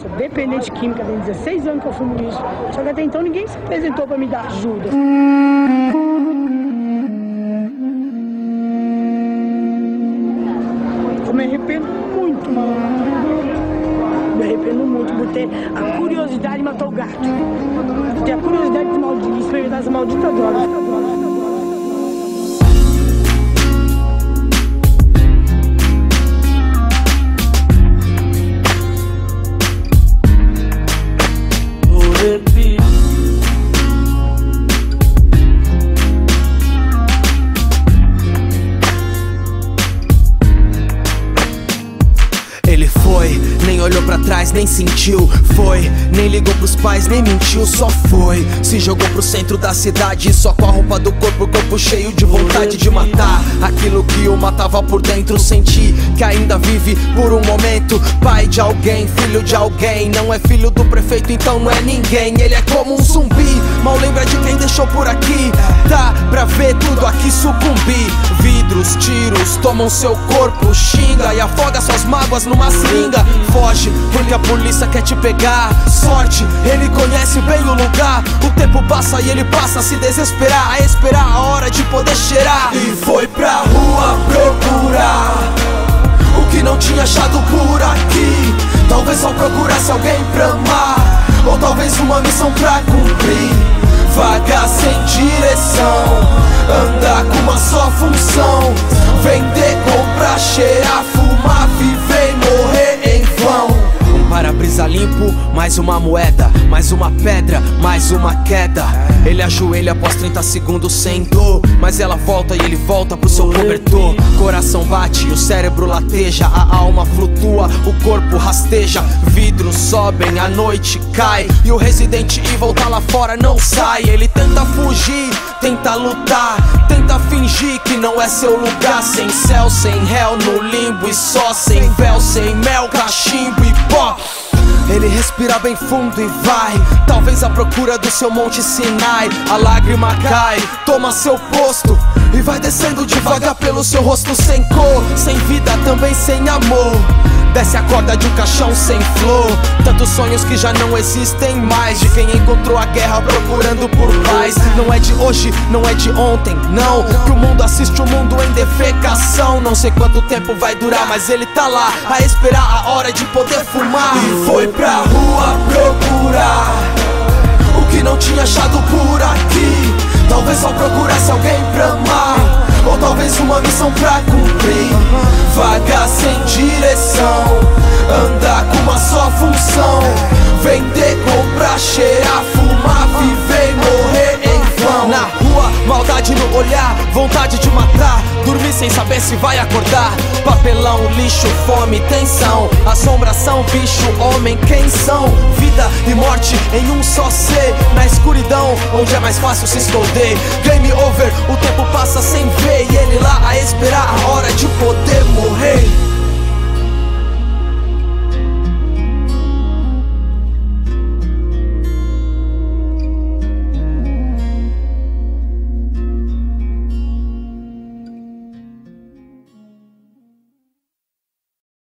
sou dependente química, tem 16 anos que eu fumo isso. Só que até então ninguém se apresentou para me dar ajuda. Eu me arrependo muito, mano. Me arrependo muito por ter a curiosidade de matar o gato. Por ter a curiosidade de experimentar essa maldita droga. Ele foi, nem olhou pra trás, nem sentiu. Foi, nem ligou pros pais, nem mentiu. Só foi, se jogou pro centro da cidade, só com a roupa do corpo, corpo cheio de vontade de matar. Aquilo que o matava por dentro, senti que ainda vive por um momento. Pai de alguém, filho de alguém. Não é filho do prefeito, então não é ninguém. Ele é como um zumbi, mal lembra de quem deixou por aqui. Dá pra ver tudo aqui sucumbir. Vidros, tiros, tomam seu corpo, xinga e afoga suas mágoas numa seringa. Foge, porque a polícia quer te pegar. Sorte, ele conhece bem o lugar. O tempo passa e ele passa a se desesperar, a esperar a hora de poder cheirar. E foi pra rua procurar o que não tinha achado por aqui. Talvez só procurasse alguém pra amar, ou talvez uma missão pra cumprir. Vagar sem direção, andar com uma só função: vender, comprar, cheirar, fumar, viver e morrer em vão. Um para-brisa limpo, mais uma moeda, mais uma pedra, mais uma queda. Ele ajoelha após 30 segundos sem dor, mas ela volta e ele volta pro seu cobertor. Coração bate, o cérebro lateja, a alma flutua, o corpo rasteja. Vidros sobem, a noite cai e o Resident Evil tá lá fora, não sai. Ele tenta fugir, tenta lutar, tenta fingir que não é seu lugar. Sem céu, sem réu, no limbo e só, sem véu, sem mel, cachimbo e pó. Ele respira bem fundo e vai, talvez à procura do seu Monte Sinai. A lágrima cai, toma seu posto e vai descendo devagar pelo seu rosto. Sem cor, sem vida, também sem amor. Desce a corda de um caixão sem flor. Tantos sonhos que já não existem mais, de quem encontrou a guerra procurando por paz. Não é de hoje, não é de ontem, não, que o mundo assiste o mundo em defecação. Não sei quanto tempo vai durar, mas ele tá lá a esperar a hora de poder fumar. E foi pra rua procurar o que não tinha achado por aqui. Talvez só procurasse alguém pra amar, ou talvez uma missão pra cumprir. Vagar sem direção, andar com uma só função: vender, comprar, cheirar, fumar, viver e morrer em vão. Na rua, maldade no olhar, vontade de matar, dormir sem saber se vai acordar. Papelão, lixo, fome, tensão, assombração, bicho, homem, quem são? Vida e morte em um só ser, na escuridão onde é mais fácil se esconder. Game over, o tempo passa sem ver, e ele lá a esperar a hora de poder morrer.